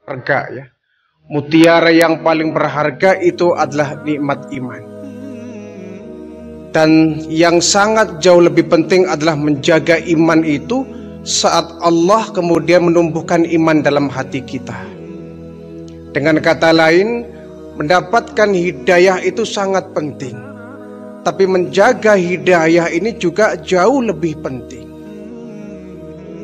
Harga ya. Mutiara yang paling berharga itu adalah nikmat iman. Dan yang sangat jauh lebih penting adalah menjaga iman itu saat Allah kemudian menumbuhkan iman dalam hati kita. Dengan kata lain, mendapatkan hidayah itu sangat penting. Tapi menjaga hidayah ini juga jauh lebih penting.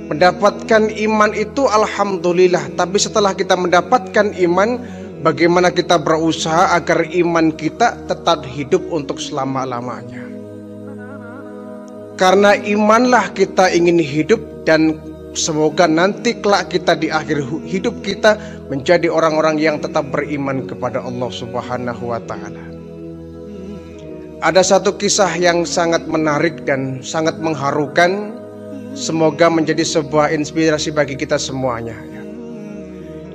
Mendapatkan iman itu alhamdulillah, tapi setelah kita mendapatkan iman, bagaimana kita berusaha agar iman kita tetap hidup untuk selama-lamanya. Karena imanlah kita ingin hidup, dan semoga nanti kelak kita di akhir hidup kita menjadi orang-orang yang tetap beriman kepada Allah Subhanahu wa Ta'ala. Ada satu kisah yang sangat menarik dan sangat mengharukan. Semoga menjadi sebuah inspirasi bagi kita semuanya.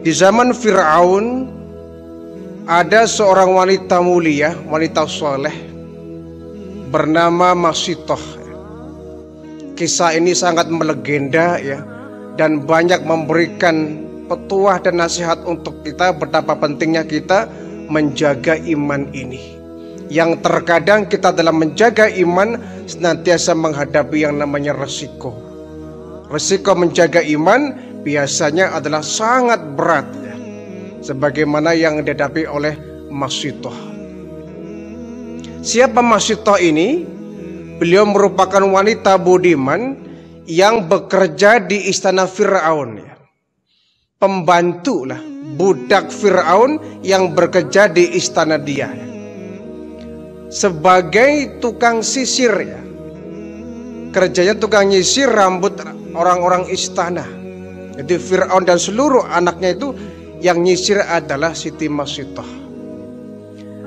Di zaman Fir'aun ada seorang wanita mulia, wanita soleh bernama Masitoh. Kisah ini sangat melegenda ya, dan banyak memberikan petuah dan nasihat untuk kita betapa pentingnya kita menjaga iman ini. Yang terkadang kita dalam menjaga iman senantiasa menghadapi yang namanya resiko. Resiko menjaga iman biasanya adalah sangat berat ya, sebagaimana yang dihadapi oleh Masitoh. Siapa Masitoh ini? Beliau merupakan wanita budiman yang bekerja di istana Fir'aun ya. Pembantu lah, budak Fir'aun yang bekerja di istana dia ya. Sebagai tukang sisir ya. Kerjanya tukang nyisir rambut orang-orang istana. Jadi Fir'aun dan seluruh anaknya itu yang nyisir adalah Siti Masitoh.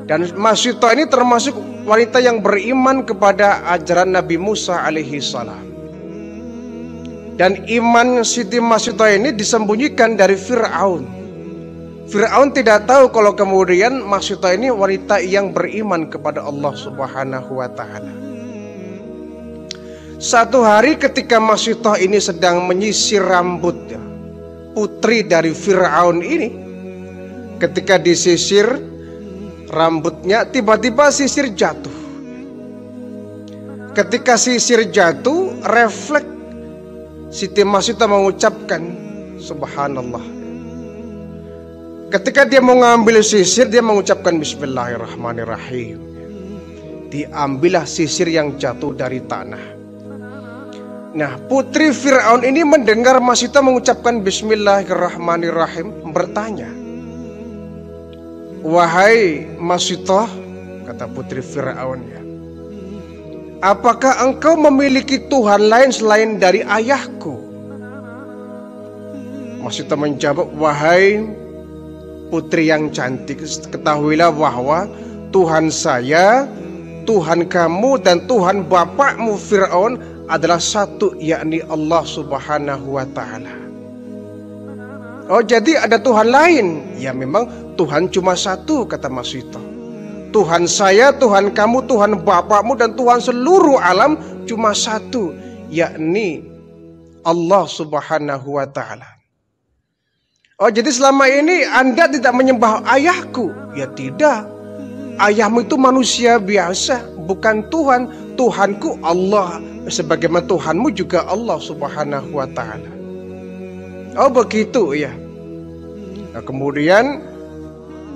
Dan Masitoh ini termasuk wanita yang beriman kepada ajaran Nabi Musa alaihi salam. Dan iman Siti Masitoh ini disembunyikan dari Fir'aun. Fir'aun tidak tahu kalau kemudian Masitoh ini wanita yang beriman kepada Allah Subhanahu wa Ta'ala. Satu hari ketika Masitoh ini sedang menyisir rambut putri dari Fir'aun ini, ketika disisir rambutnya, tiba-tiba sisir jatuh. Ketika sisir jatuh, refleks Siti Masitoh mengucapkan Subhanallah. Ketika dia mau ngambil sisir, dia mengucapkan Bismillahirrahmanirrahim. Diambillah sisir yang jatuh dari tanah. Nah, putri Fir'aun ini mendengar Masitoh mengucapkan Bismillahirrahmanirrahim, bertanya, "Wahai Masitoh," kata putri Fir'aun ya, "apakah engkau memiliki Tuhan lain selain dari ayahku?" Masitoh menjawab, "Wahai putri yang cantik, ketahuilah bahwa Tuhan saya, Tuhan kamu, dan Tuhan bapakmu Fir'aun adalah satu, yakni Allah Subhanahu wa Ta'ala." Oh, jadi ada Tuhan lain? Ya, memang Tuhan cuma satu, kata Masitoh. Tuhan saya, Tuhan kamu, Tuhan bapakmu, dan Tuhan seluruh alam cuma satu, yakni Allah Subhanahu wa Ta'ala. Oh, jadi selama ini Anda tidak menyembah ayahku? Ya tidak. Ayahmu itu manusia biasa, bukan Tuhan. Tuhanku Allah, sebagaimana Tuhanmu juga Allah Subhanahu wa Ta'ala. Oh, begitu ya. Nah, kemudian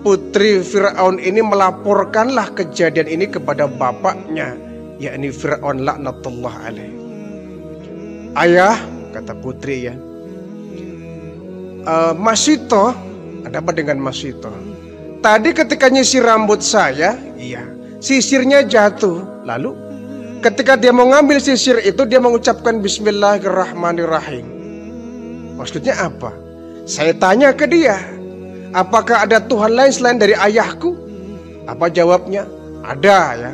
putri Fir'aun ini melaporkanlah kejadian ini kepada bapaknya, yakni Fir'aun laknatullah alaih. "Ayah," kata putri ya, "Masitoh," ada apa dengan Masitoh? "Tadi ketika nyisir rambut saya, iya, sisirnya jatuh. Lalu ketika dia mau ngambil sisir itu, dia mengucapkan Bismillahirrahmanirrahim. Maksudnya apa? Saya tanya ke dia, apakah ada Tuhan lain selain dari ayahku? Apa jawabnya? Ada ya.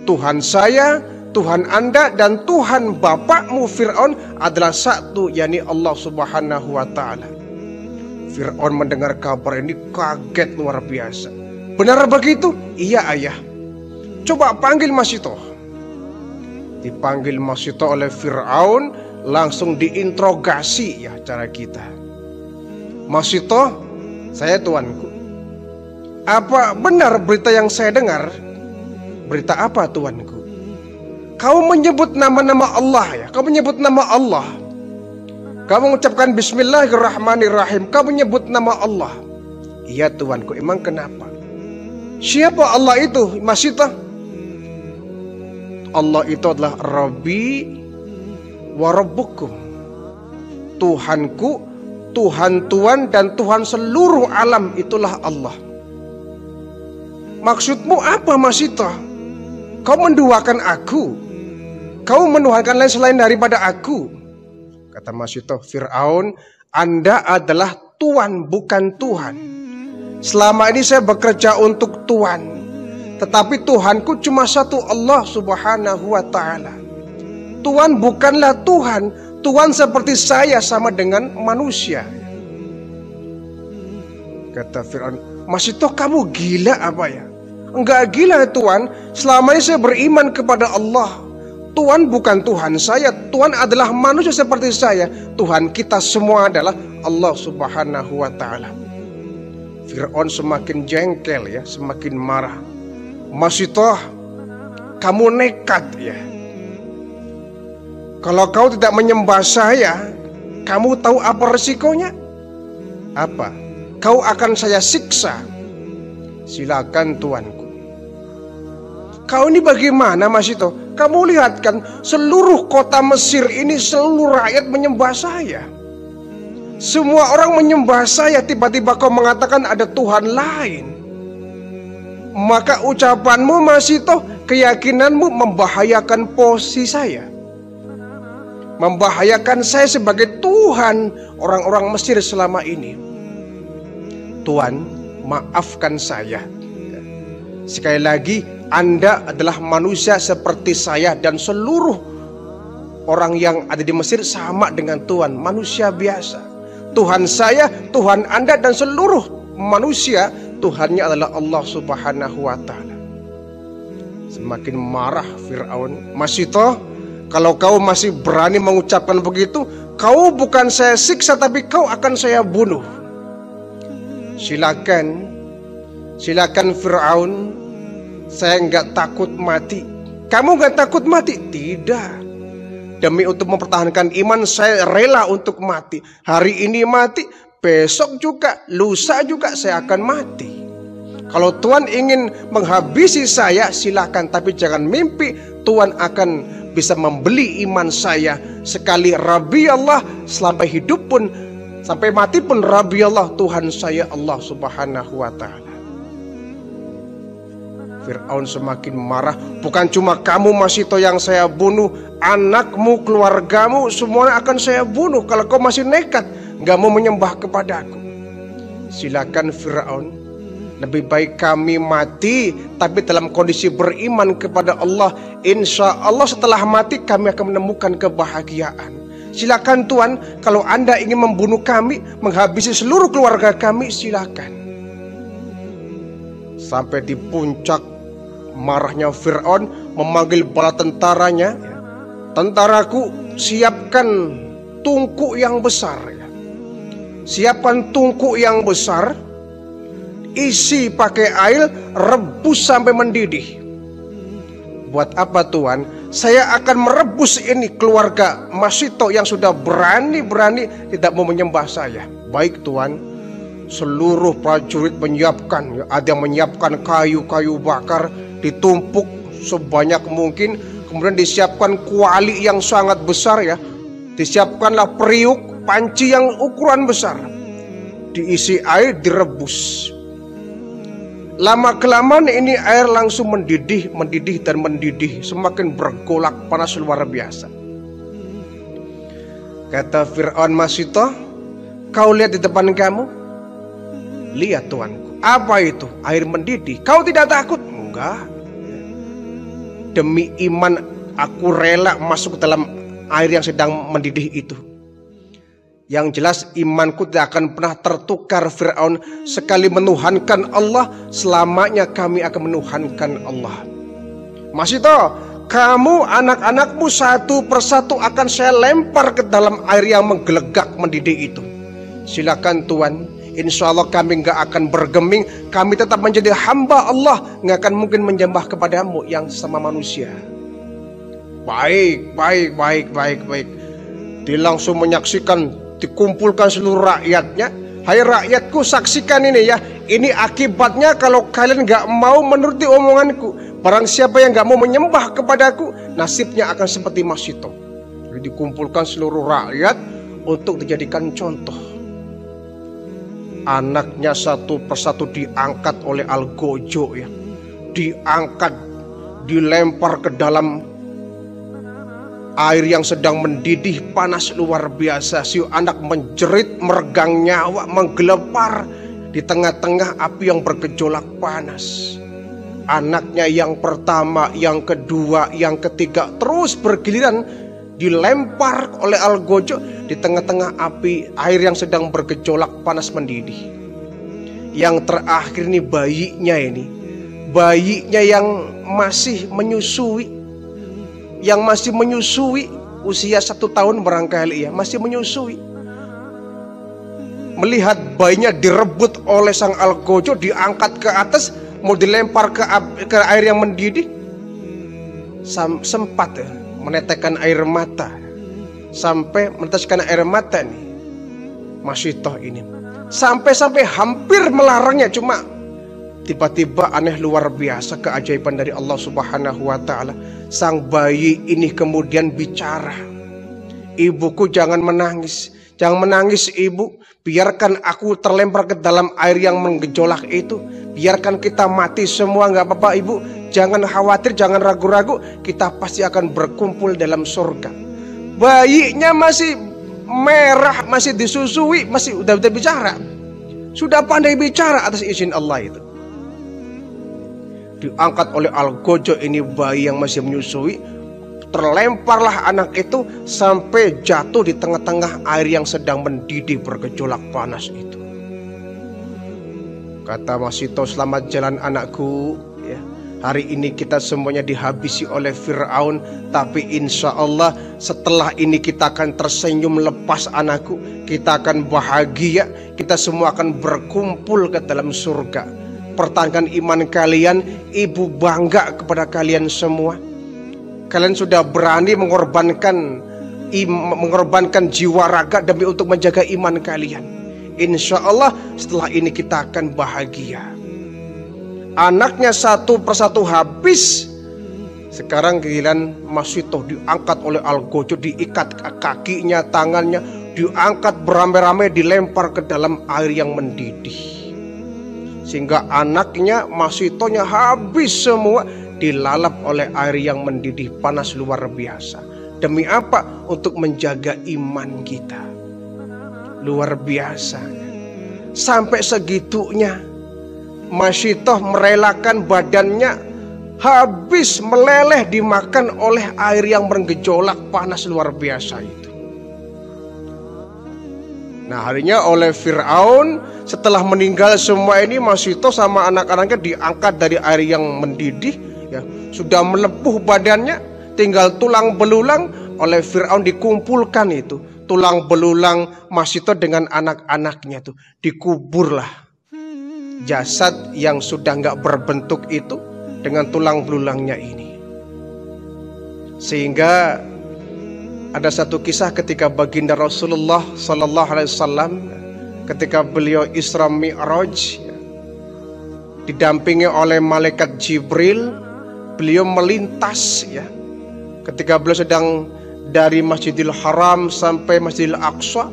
Tuhan saya, Tuhan Anda, dan Tuhan bapakmu Fir'aun adalah satu, yakni Allah Subhanahu wa Ta'ala. Fir'aun mendengar kabar ini kaget luar biasa. Benar begitu? Iya ayah. Coba panggil Masito. Dipanggil Masito oleh Fir'aun, langsung diinterogasi ya cara kita. Masito, saya tuanku. Apa benar berita yang saya dengar? Berita apa tuanku? Kau menyebut nama-nama Allah ya. Kau menyebut nama Allah. Kau mengucapkan Bismillahirrahmanirrahim. Kau menyebut nama Allah. Iya tuanku, emang kenapa? Siapa Allah itu, Masito? Allah itu adalah Rabbi wa Rabbukum. Tuhanku, Tuhan Tuhan, dan Tuhan seluruh alam, itulah Allah. Maksudmu apa Masito? Kau menduakan aku. Kau menuhankan lain selain daripada aku. Kata Masito, Fir'aun, Anda adalah Tuhan bukan Tuhan. Selama ini saya bekerja untuk Tuhan, tetapi Tuhanku cuma satu, Allah Subhanahu wa Ta'ala. Tuhan bukanlah Tuhan. Tuhan seperti saya, sama dengan manusia. Kata Fir'aun, Masito kamu gila apa ya? Enggak gila Tuhan. Selama ini saya beriman kepada Allah. Tuhan bukan Tuhan saya. Tuhan adalah manusia seperti saya. Tuhan kita semua adalah Allah Subhanahu wa Ta'ala. Fir'aun semakin jengkel ya, semakin marah. Masito, kamu nekat ya. Kalau kau tidak menyembah saya, kamu tahu apa resikonya? Apa? Kau akan saya siksa. Silakan tuanku. Kau ini bagaimana Masito? Kamu lihat kan, seluruh kota Mesir ini, seluruh rakyat menyembah saya. Semua orang menyembah saya. Tiba-tiba kau mengatakan ada Tuhan lain. Maka ucapanmu Masito, keyakinanmu membahayakan posisi saya, membahayakan saya sebagai Tuhan orang-orang Mesir selama ini. Tuhan, maafkan saya. Sekali lagi, Anda adalah manusia seperti saya, dan seluruh orang yang ada di Mesir sama dengan Tuhan, manusia biasa. Tuhan saya, Tuhan Anda, dan seluruh manusia, Tuhannya adalah Allah Subhanahu wa Ta'ala. Semakin marah Fir'aun. Masito, kalau kau masih berani mengucapkan begitu, kau bukan saya siksa, tapi kau akan saya bunuh. Silakan, silakan Fir'aun. Saya nggak takut mati. Kamu nggak takut mati? Tidak. Demi untuk mempertahankan iman, saya rela untuk mati. Hari ini mati, besok juga, lusa juga saya akan mati. Kalau Tuhan ingin menghabisi saya, silakan. Tapi jangan mimpi Tuhan akan bisa membeli iman saya. Sekali Rabbi Allah, sampai hidup pun, sampai mati pun Rabbi Allah, Tuhan saya Allah Subhanahu wa Ta'ala. Fir'aun semakin marah. Bukan cuma kamu Masito yang saya bunuh, anakmu, keluargamu, semuanya akan saya bunuh kalau kau masih nekat gak mau menyembah kepadaku. Silakan Fir'aun. Lebih baik kami mati, tapi dalam kondisi beriman kepada Allah. Insya Allah setelah mati kami akan menemukan kebahagiaan. Silakan Tuhan, kalau Anda ingin membunuh kami, menghabisi seluruh keluarga kami, silakan. Sampai di puncak marahnya Fir'aun, memanggil bala tentaranya. Tentaraku, siapkan tungku yang besar. Siapkan tungku yang besar, isi pakai air, rebus sampai mendidih. Buat apa Tuhan? Saya akan merebus ini keluarga Masito yang sudah berani-berani tidak mau menyembah saya. Baik Tuhan. Seluruh prajurit menyiapkan, ada yang menyiapkan kayu-kayu bakar, ditumpuk sebanyak mungkin. Kemudian disiapkan kuali yang sangat besar ya. Disiapkanlah periuk, panci yang ukuran besar. Diisi air, direbus. Lama-kelamaan ini air langsung mendidih, dan mendidih. Semakin bergolak panas luar biasa. Kata Fir'aun, Masito, kau lihat di depan kamu? Lihat tuanku. Apa itu? Air mendidih. Kau tidak takut? Enggak. demi iman aku rela masuk ke dalam air yang sedang mendidih itu. Yang jelas imanku tidak akan pernah tertukar Fir'aun. Sekali menuhankan Allah, selamanya kami akan menuhankan Allah. Masih toh, kamu anak-anakmu satu persatu akan saya lempar ke dalam air yang menggelegak mendidih itu. Silakan Tuhan, insya Allah kami nggak akan bergeming. Kami tetap menjadi hamba Allah, nggak akan mungkin menyembah kepadamu yang sama manusia. Baik. Dia langsung menyaksikan, dikumpulkan seluruh rakyatnya. Hai rakyatku, saksikan ini ya. Ini akibatnya kalau kalian nggak mau menuruti omonganku. Barang siapa yang nggak mau menyembah kepadaku, nasibnya akan seperti Masito. Jadi dikumpulkan seluruh rakyat untuk dijadikan contoh. Anaknya satu persatu diangkat oleh Algojo ya. Diangkat, dilempar ke dalam air yang sedang mendidih panas luar biasa. Si anak menjerit, meregang nyawa, menggelepar di tengah-tengah api yang bergejolak panas. Anaknya yang pertama, yang kedua, yang ketiga terus bergiliran dilempar oleh Algojo di tengah-tengah api air yang sedang bergejolak panas mendidih. Yang terakhir nih bayinya yang masih menyusui. Yang masih menyusui, usia 1 tahun barangkali ya, masih menyusui. Melihat bayinya direbut oleh sang Algojo, diangkat ke atas, mau dilempar ke air yang mendidih. Sempat menetekkan air mata. Sampai meneteskan air mata nih Masito ini. Sampai hampir melarangnya, cuma tiba-tiba aneh luar biasa keajaiban dari Allah Subhanahu wa Ta'ala. Sang bayi ini kemudian bicara. Ibuku, jangan menangis. Jangan menangis ibu. Biarkan aku terlempar ke dalam air yang menggejolak itu. Biarkan kita mati semua, gak apa-apa ibu. Jangan khawatir, jangan ragu-ragu. Kita pasti akan berkumpul dalam surga. Bayinya masih merah, masih disusui, masih udah bicara. Sudah pandai bicara atas izin Allah itu. Diangkat oleh Algojo ini bayi yang masih menyusui. Terlemparlah anak itu sampai jatuh di tengah-tengah air yang sedang mendidih bergejolak panas itu. Kata Masito, selamat jalan anakku ya. Hari ini kita semuanya dihabisi oleh Fir'aun, tapi insya Allah setelah ini kita akan tersenyum lepas anakku. Kita akan bahagia, kita semua akan berkumpul ke dalam surga. Pertahankan iman kalian, ibu bangga kepada kalian semua. Kalian sudah berani mengorbankan jiwa raga demi untuk menjaga iman kalian. Insya Allah setelah ini kita akan bahagia. Anaknya satu persatu habis. Sekarang giliran Masito diangkat oleh Algojo, diikat kakinya, tangannya, diangkat beramai-ramai, dilempar ke dalam air yang mendidih. Sehingga anaknya, Masitonya habis semua, dilalap oleh air yang mendidih panas luar biasa. Demi apa? Untuk menjaga iman kita. Luar biasa. Sampai segitunya Masito merelakan badannya habis meleleh dimakan oleh air yang bergejolak panas luar biasa itu. Nah, harinya oleh Fir'aun, setelah meninggal semua ini, Masito sama anak-anaknya diangkat dari air yang mendidih ya. Sudah melepuh badannya, tinggal tulang belulang. Oleh Fir'aun dikumpulkan itu tulang belulang Masito dengan anak-anaknya tuh. Dikuburlah jasad yang sudah nggak berbentuk itu dengan tulang belulangnya ini. Sehingga ada satu kisah ketika baginda Rasulullah Sallallahu Alaihi Wasallam ketika beliau Isra Mi'raj didampingi oleh malaikat Jibril, beliau melintas ya. Ketika beliau sedang dari Masjidil Haram sampai Masjidil Aqsa,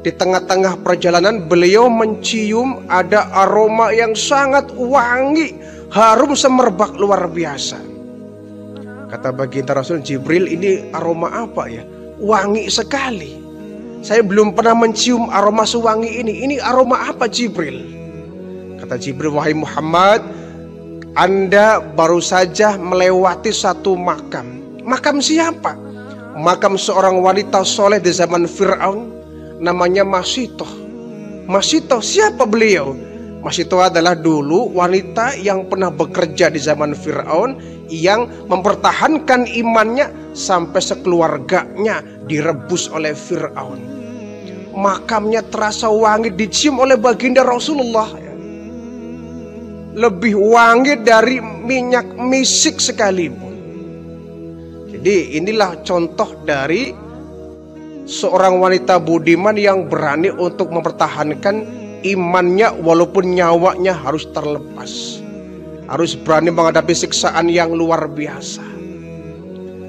di tengah-tengah perjalanan beliau mencium ada aroma yang sangat wangi, harum semerbak luar biasa. Kata baginda Rasul, Jibril, ini aroma apa ya? Wangi sekali. Saya belum pernah mencium aroma sewangi ini. Ini aroma apa Jibril? Kata Jibril, wahai Muhammad, Anda baru saja melewati satu makam. Makam siapa? Makam seorang wanita soleh di zaman Fir'aun, namanya Masitoh. Masitoh siapa beliau? Masitoh adalah dulu wanita yang pernah bekerja di zaman Fir'aun, yang mempertahankan imannya sampai sekeluarganya direbus oleh Fir'aun. Makamnya terasa wangi, dicium oleh baginda Rasulullah. Lebih wangi dari minyak misik sekalipun. Jadi inilah contoh dari seorang wanita budiman yang berani untuk mempertahankan imannya walaupun nyawanya harus terlepas. Harus berani menghadapi siksaan yang luar biasa.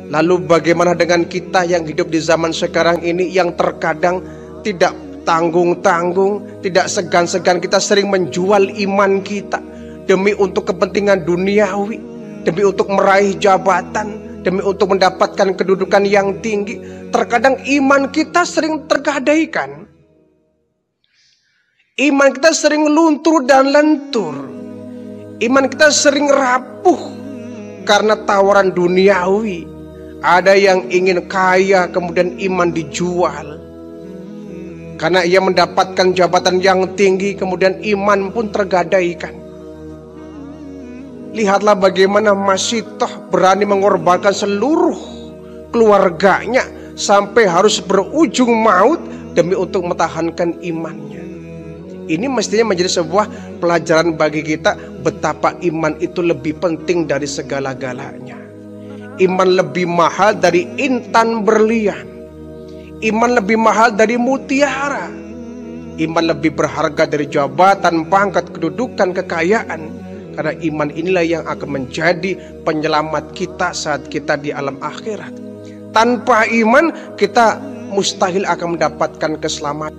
Lalu bagaimana dengan kita yang hidup di zaman sekarang ini, yang terkadang tidak tanggung-tanggung, tidak segan-segan kita sering menjual iman kita demi untuk kepentingan duniawi, demi untuk meraih jabatan, demi untuk mendapatkan kedudukan yang tinggi. Terkadang iman kita sering tergadaikan. Iman kita sering luntur dan lentur. Iman kita sering rapuh karena tawaran duniawi. Ada yang ingin kaya kemudian iman dijual. Karena ia mendapatkan jabatan yang tinggi kemudian iman pun tergadaikan. Lihatlah bagaimana Masitoh berani mengorbankan seluruh keluarganya sampai harus berujung maut demi untuk mempertahankan imannya. Ini mestinya menjadi sebuah pelajaran bagi kita betapa iman itu lebih penting dari segala-galanya. Iman lebih mahal dari intan berlian. Iman lebih mahal dari mutiara. Iman lebih berharga dari jabatan, pangkat, kedudukan, kekayaan. Karena iman inilah yang akan menjadi penyelamat kita saat kita di alam akhirat. Tanpa iman kita mustahil akan mendapatkan keselamatan.